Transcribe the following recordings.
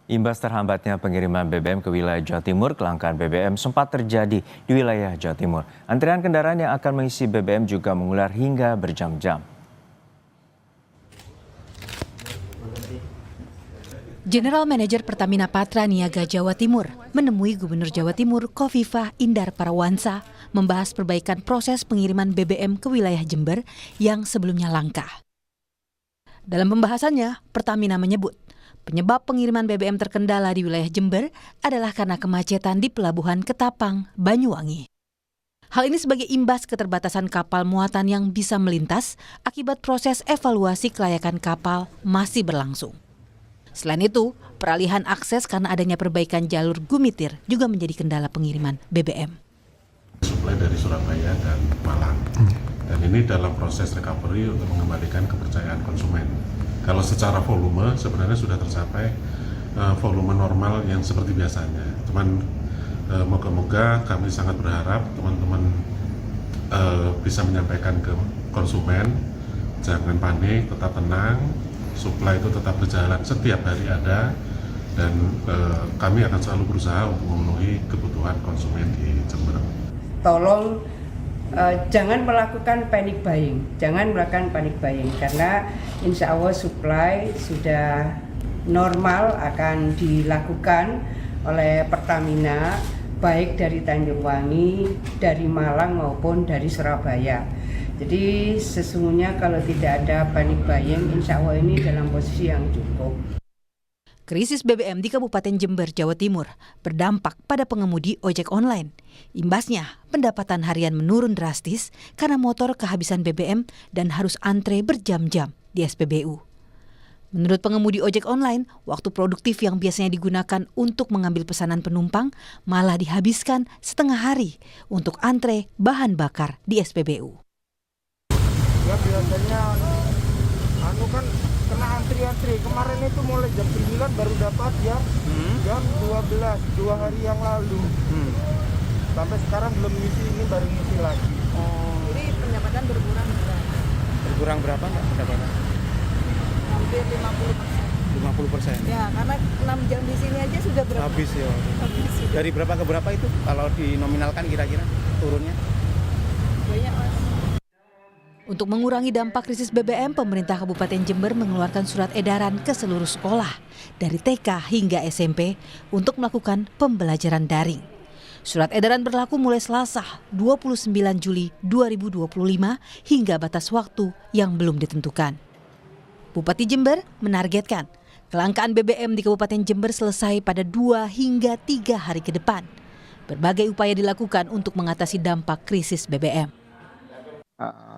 Imbas terhambatnya pengiriman BBM ke wilayah Jawa Timur, kelangkaan BBM sempat terjadi di wilayah Jawa Timur. Antrian kendaraan yang akan mengisi BBM juga mengular hingga berjam-jam. General Manager Pertamina Patra Niaga Jawa Timur menemui Gubernur Jawa Timur Khofifah Indar Parawansa membahas perbaikan proses pengiriman BBM ke wilayah Jember yang sebelumnya langka. Dalam pembahasannya, Pertamina menyebut penyebab pengiriman BBM terkendala di wilayah Jember adalah karena kemacetan di Pelabuhan Ketapang, Banyuwangi. Hal ini sebagai imbas keterbatasan kapal muatan yang bisa melintas akibat proses evaluasi kelayakan kapal masih berlangsung. Selain itu, peralihan akses karena adanya perbaikan jalur Gumitir juga menjadi kendala pengiriman BBM. Suplai dari Surabaya dan Malang. Dan ini dalam proses recovery untuk mengembalikan kepercayaan konsumen. Kalau secara volume sebenarnya sudah tercapai volume normal yang seperti biasanya. Cuman moga-moga kami sangat berharap teman-teman bisa menyampaikan ke konsumen, jangan panik, tetap tenang. Suplai itu tetap berjalan, setiap hari ada, dan kami akan selalu berusaha untuk memenuhi kebutuhan konsumen di Jember. Tolong jangan melakukan panic buying, karena insya Allah suplai sudah normal akan dilakukan oleh Pertamina, baik dari Tanjung Wangi, dari Malang maupun dari Surabaya. Jadi sesungguhnya kalau tidak ada panic buying, insya Allah ini dalam posisi yang cukup. Krisis BBM di Kabupaten Jember, Jawa Timur berdampak pada pengemudi ojek online. Imbasnya, pendapatan harian menurun drastis karena motor kehabisan BBM dan harus antre berjam-jam di SPBU. Menurut pengemudi ojek online, waktu produktif yang biasanya digunakan untuk mengambil pesanan penumpang malah dihabiskan setengah hari untuk antre bahan bakar di SPBU. Ya biasanya kan kena antri-antri. Kemarin itu mulai jam 9 baru dapat ya. Jam 12 2 hari yang lalu. Sampai sekarang belum ngisi, ini baru ngisi lagi. Jadi pendapatan berkurang berapa? Berkurang berapa Mbak pendapatan? Hampir 50%. 50%. Ya, karena 6 jam di sini aja sudah berapa? Habis ya. Habis. Dari berapa ke berapa itu kalau dinominalkan kira-kira turunnya? Banyak Mas. Untuk mengurangi dampak krisis BBM, pemerintah Kabupaten Jember mengeluarkan surat edaran ke seluruh sekolah, dari TK hingga SMP, untuk melakukan pembelajaran daring. Surat edaran berlaku mulai Selasa, 29 Juli 2025, hingga batas waktu yang belum ditentukan. Bupati Jember menargetkan kelangkaan BBM di Kabupaten Jember selesai pada 2 hingga 3 hari ke depan. Berbagai upaya dilakukan untuk mengatasi dampak krisis BBM.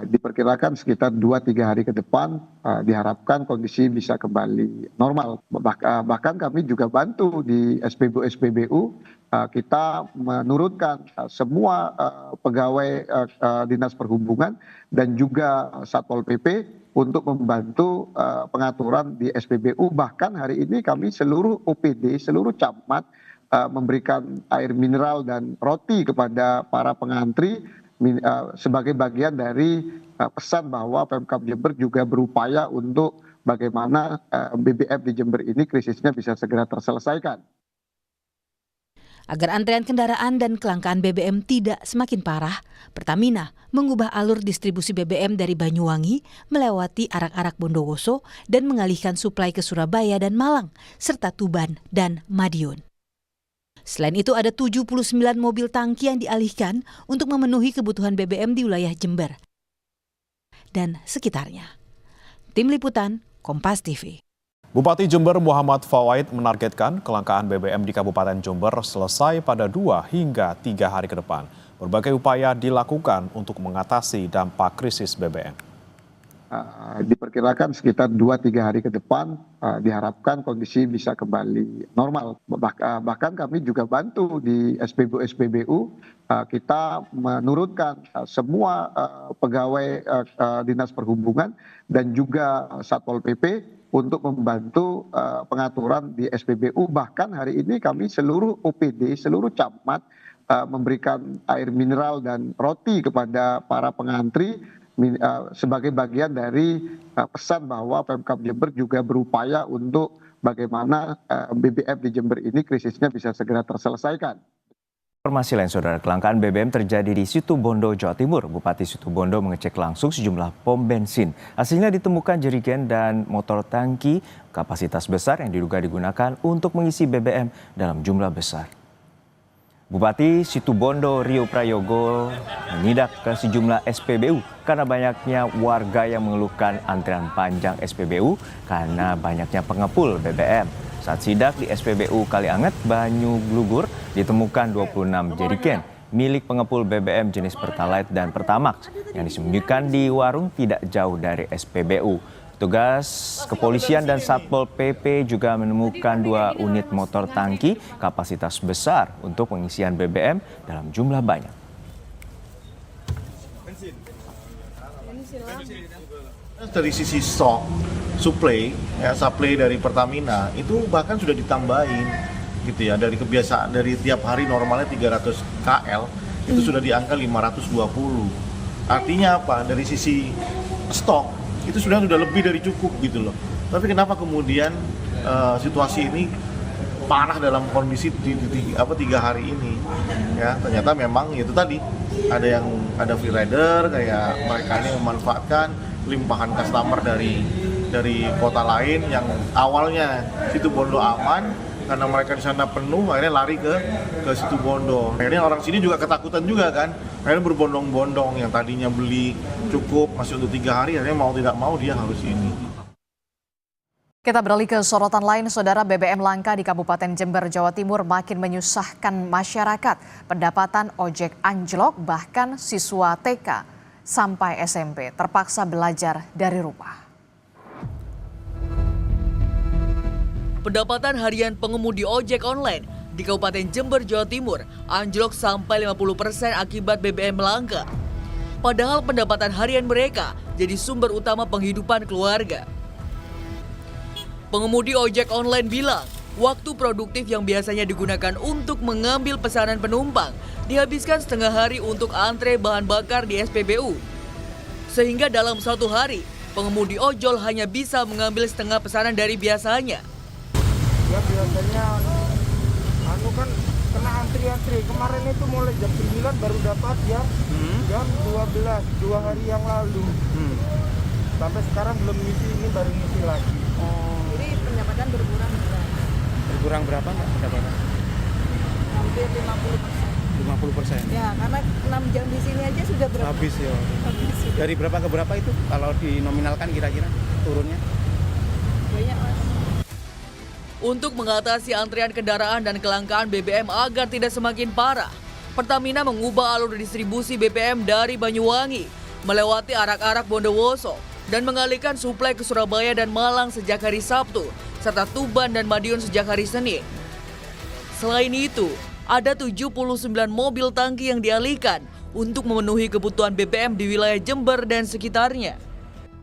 Diperkirakan sekitar 2-3 hari ke depan diharapkan kondisi bisa kembali normal. Bahkan kami juga bantu di SPBU, kita menurunkan semua pegawai Dinas Perhubungan dan juga Satpol PP untuk membantu pengaturan di SPBU. Bahkan hari ini kami seluruh OPD, seluruh camat memberikan air mineral dan roti kepada para pengantri sebagai bagian dari pesan bahwa Pemkab Jember juga berupaya untuk bagaimana BBM di Jember ini krisisnya bisa segera terselesaikan. Agar antrean kendaraan dan kelangkaan BBM tidak semakin parah, Pertamina mengubah alur distribusi BBM dari Banyuwangi melewati arak-arak Bondowoso dan mengalihkan suplai ke Surabaya dan Malang, serta Tuban dan Madiun. Selain itu ada 79 mobil tangki yang dialihkan untuk memenuhi kebutuhan BBM di wilayah Jember dan sekitarnya. Tim Liputan, Kompas TV. Bupati Jember Muhammad Fawaid menargetkan kelangkaan BBM di Kabupaten Jember selesai pada 2 hingga 3 hari ke depan. Berbagai upaya dilakukan untuk mengatasi dampak krisis BBM. Diperkirakan sekitar 2-3 hari ke depan diharapkan kondisi bisa kembali normal. Bahkan kami juga bantu di SPBU, kita menurunkan semua pegawai Dinas Perhubungan dan juga Satpol PP untuk membantu pengaturan di SPBU. Bahkan hari ini kami seluruh OPD, seluruh camat memberikan air mineral dan roti kepada para pengantri sebagai bagian dari pesan bahwa Pemkab Jember juga berupaya untuk bagaimana BBM di Jember ini krisisnya bisa segera terselesaikan. Informasi lain, Saudara, kelangkaan BBM terjadi di Situbondo, Jawa Timur. Bupati Situbondo mengecek langsung sejumlah pom bensin. Hasilnya ditemukan jerigen dan motor tangki kapasitas besar yang diduga digunakan untuk mengisi BBM dalam jumlah besar. Bupati Situbondo Rio Prayogo menyidak ke sejumlah SPBU karena banyaknya warga yang mengeluhkan antrian panjang SPBU karena banyaknya pengepul BBM. Saat sidak di SPBU Kalianget, Banyu Glugur, ditemukan 26 jerigen milik pengepul BBM jenis Pertalite dan Pertamax yang disembunyikan di warung tidak jauh dari SPBU. Petugas kepolisian dan Satpol PP juga menemukan 2 unit motor tangki kapasitas besar untuk pengisian BBM dalam jumlah banyak. Dari sisi stok, supply dari Pertamina itu bahkan sudah ditambahin gitu ya, dari kebiasaan dari tiap hari normalnya 300 KL itu sudah di angka 520. Artinya apa? Dari sisi stok itu sudah lebih dari cukup gitu loh. Tapi kenapa kemudian situasi ini parah dalam kondisi 3 hari ini? Ya, ternyata memang itu tadi ada free rider kayak mereka ini memanfaatkan limpahan customer dari kota lain yang awalnya Situbondo aman karena mereka di sana penuh, akhirnya lari ke Situbondo. Akhirnya orang sini juga ketakutan juga kan, akhirnya berbondong-bondong yang tadinya beli cukup masih untuk 3 hari, akhirnya mau tidak mau dia harus ini. Kita beralih ke sorotan lain, Saudara. BBM langka di Kabupaten Jember, Jawa Timur makin menyusahkan masyarakat. Pendapatan ojek anjlok, bahkan siswa TK sampai SMP terpaksa belajar dari rumah. Pendapatan harian pengemudi ojek online di Kabupaten Jember, Jawa Timur anjlok sampai 50% akibat BBM langka. Padahal pendapatan harian mereka jadi sumber utama penghidupan keluarga. Pengemudi ojek online bilang, waktu produktif yang biasanya digunakan untuk mengambil pesanan penumpang dihabiskan setengah hari untuk antre bahan bakar di SPBU. Sehingga dalam 1 hari, pengemudi ojol hanya bisa mengambil setengah pesanan dari biasanya. Ya biasanya kan kena antri-antri. Kemarin itu mulai jam 9 baru dapat ya. Jam 12, 2 hari yang lalu. Sampai sekarang belum ngisi, ini baru ngisi lagi. Jadi pendapatan berkurang berapa? Berkurang berapa Mbak pendapatan? Hampir 50%. 50%. Ya, karena 6 jam di sini aja sudah berapa? Habis ya. Habis. Dari berapa ke berapa itu kalau dinominalkan kira-kira turunnya? Banyak, Mas. Untuk mengatasi antrian kendaraan dan kelangkaan BBM agar tidak semakin parah, Pertamina mengubah alur distribusi BBM dari Banyuwangi melewati arak-arak Bondowoso dan mengalihkan suplai ke Surabaya dan Malang sejak hari Sabtu, serta Tuban dan Madiun sejak hari Senin. Selain itu, ada 79 mobil tangki yang dialihkan untuk memenuhi kebutuhan BBM di wilayah Jember dan sekitarnya.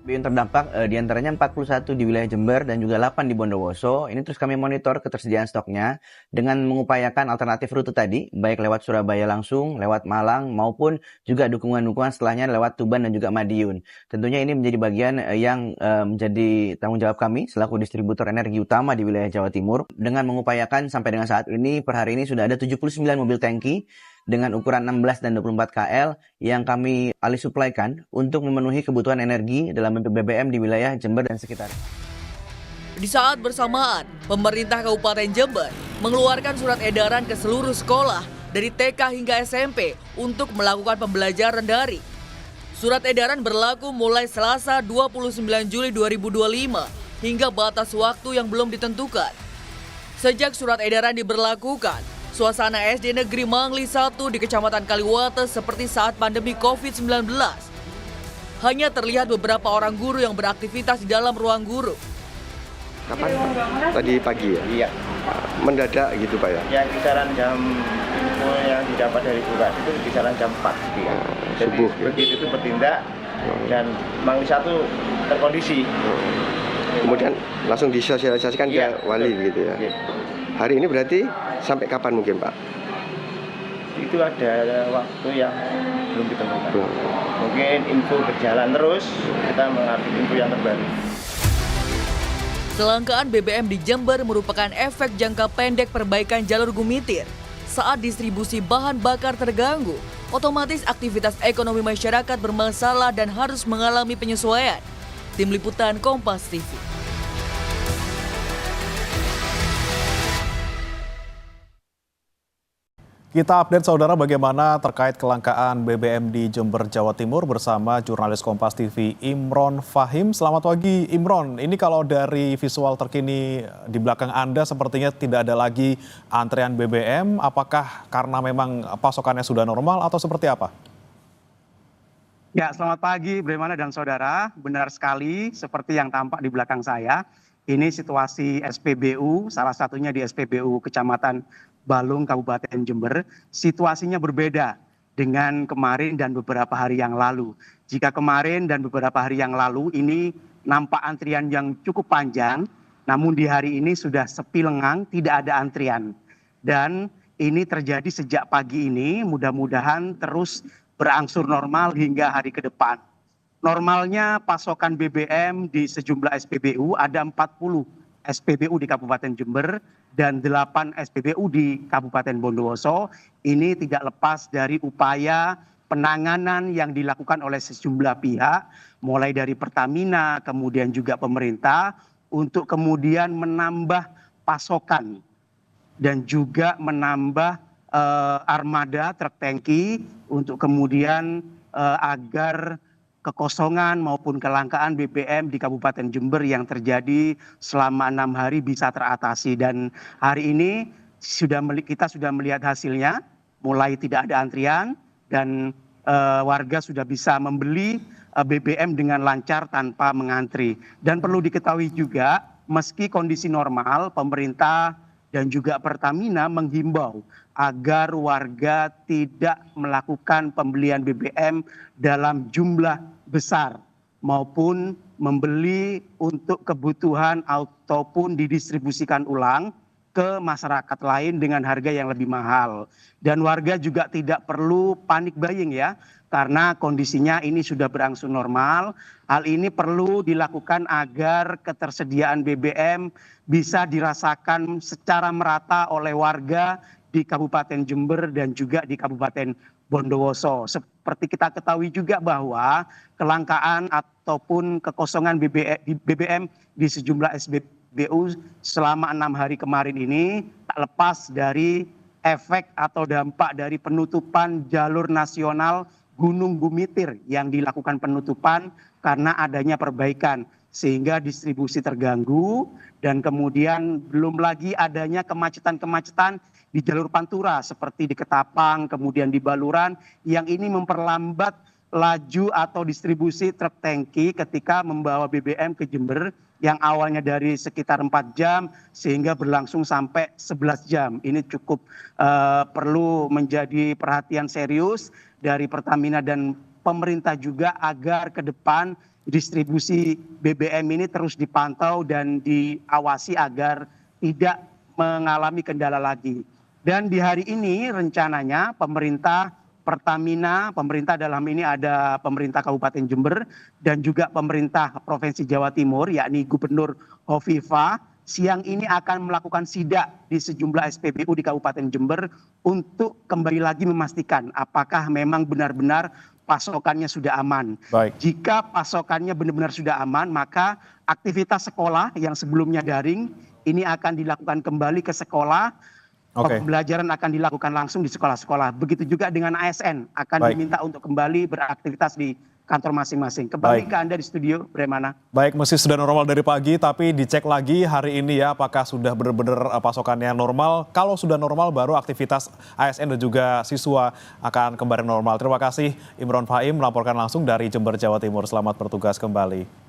Yang terdampak diantaranya 41 di wilayah Jember dan juga 8 di Bondowoso. Ini terus kami monitor ketersediaan stoknya dengan mengupayakan alternatif rute tadi, baik lewat Surabaya langsung, lewat Malang, maupun juga dukungan-dukungan setelahnya lewat Tuban dan juga Madiun. Tentunya ini menjadi bagian yang menjadi tanggung jawab kami selaku distributor energi utama di wilayah Jawa Timur, dengan mengupayakan sampai dengan saat ini, per hari ini sudah ada 79 mobil tangki dengan ukuran 16 dan 24 KL yang kami alih suplaikan untuk memenuhi kebutuhan energi dalam BBM di wilayah Jember dan sekitar. Di saat bersamaan, pemerintah Kabupaten Jember mengeluarkan surat edaran ke seluruh sekolah dari TK hingga SMP untuk melakukan pembelajaran daring. Surat edaran berlaku mulai Selasa 29 Juli 2025 hingga batas waktu yang belum ditentukan. Sejak surat edaran diberlakukan, suasana SD Negeri Mangli 1 di Kecamatan Kaliwate seperti saat pandemi COVID-19. Hanya terlihat beberapa orang guru yang beraktivitas di dalam ruang guru. Kapan? Tadi pagi ya? Iya. Mendadak gitu Pak ya? Ya kisaran jam info yang didapat dari Bukas itu kisaran jam 4 gitu. Jadi subuh, begitu itu bertindak dan Mangli 1 terkondisi. Kemudian langsung disosialisasikan ke wali gitu ya? Iya. Hari ini berarti sampai kapan mungkin Pak? Itu ada waktu yang belum ditemukan. Mungkin info berjalan terus, kita mengambil info yang terbaru. Kelangkaan BBM di Jember merupakan efek jangka pendek perbaikan jalur Gumitir. Saat distribusi bahan bakar terganggu, otomatis aktivitas ekonomi masyarakat bermasalah dan harus mengalami penyesuaian. Tim Liputan Kompas TV. Kita update saudara bagaimana terkait kelangkaan BBM di Jember, Jawa Timur bersama jurnalis Kompas TV Imron Fahim. Selamat pagi Imron, ini kalau dari visual terkini di belakang Anda sepertinya tidak ada lagi antrean BBM. Apakah karena memang pasokannya sudah normal atau seperti apa? Ya, selamat pagi Bremana dan saudara. Benar sekali seperti yang tampak di belakang saya. Ini situasi SPBU, salah satunya di SPBU Kecamatan Balung, Kabupaten Jember. Situasinya berbeda dengan kemarin dan beberapa hari yang lalu. Jika kemarin dan beberapa hari yang lalu ini nampak antrian yang cukup panjang, namun di hari ini sudah sepi lengang, tidak ada antrian. Dan ini terjadi sejak pagi ini, mudah-mudahan terus berangsur normal hingga hari ke depan. Normalnya pasokan BBM di sejumlah SPBU ada 40 SPBU di Kabupaten Jember dan 8 SPBU di Kabupaten Bondowoso. Ini tidak lepas dari upaya penanganan yang dilakukan oleh sejumlah pihak, mulai dari Pertamina, kemudian juga pemerintah, untuk kemudian menambah pasokan dan juga menambah armada truk tangki untuk kemudian agar kekosongan maupun kelangkaan BBM di Kabupaten Jember yang terjadi selama 6 hari bisa teratasi. Dan hari ini kita sudah melihat hasilnya, mulai tidak ada antrian dan warga sudah bisa membeli BBM dengan lancar tanpa mengantri. Dan perlu diketahui juga, meski kondisi normal, pemerintah dan juga Pertamina menghimbau agar warga tidak melakukan pembelian BBM dalam jumlah besar maupun membeli untuk kebutuhan ataupun didistribusikan ulang ke masyarakat lain dengan harga yang lebih mahal. Dan warga juga tidak perlu panik buying ya, karena kondisinya ini sudah berangsur normal. Hal ini perlu dilakukan agar ketersediaan BBM bisa dirasakan secara merata oleh warga di Kabupaten Jember dan juga di Kabupaten Bondowoso. Seperti kita ketahui juga bahwa kelangkaan ataupun kekosongan BBM di sejumlah SPBU selama 6 hari kemarin ini tak lepas dari efek atau dampak dari penutupan jalur nasional Gunung Gumitir yang dilakukan penutupan karena adanya perbaikan, sehingga distribusi terganggu dan kemudian belum lagi adanya kemacetan-kemacetan di jalur Pantura seperti di Ketapang, kemudian di Baluran, yang ini memperlambat laju atau distribusi truk tangki ketika membawa BBM ke Jember yang awalnya dari sekitar 4 jam sehingga berlangsung sampai 11 jam. Ini cukup perlu menjadi perhatian serius dari Pertamina dan pemerintah juga agar ke depan distribusi BBM ini terus dipantau dan diawasi agar tidak mengalami kendala lagi. Dan di hari ini rencananya pemerintah Pertamina, pemerintah dalam ini ada pemerintah Kabupaten Jember dan juga pemerintah Provinsi Jawa Timur, yakni Gubernur Hovifah, siang ini akan melakukan sidak di sejumlah SPBU di Kabupaten Jember untuk kembali lagi memastikan apakah memang benar-benar pasokannya sudah aman. Baik. Jika pasokannya benar-benar sudah aman, maka aktivitas sekolah yang sebelumnya daring ini akan dilakukan kembali ke sekolah. Pembelajaran akan dilakukan langsung di sekolah-sekolah. Begitu juga dengan ASN akan diminta untuk kembali beraktivitas di kantor masing-masing. Kembali ke Anda di studio, Bremana. Baik, meski sudah normal dari pagi, tapi dicek lagi hari ini ya, apakah sudah benar-benar pasokannya normal. Kalau sudah normal, baru aktivitas ASN dan juga siswa akan kembali normal. Terima kasih Imron Fahim melaporkan langsung dari Jember, Jawa Timur. Selamat bertugas kembali.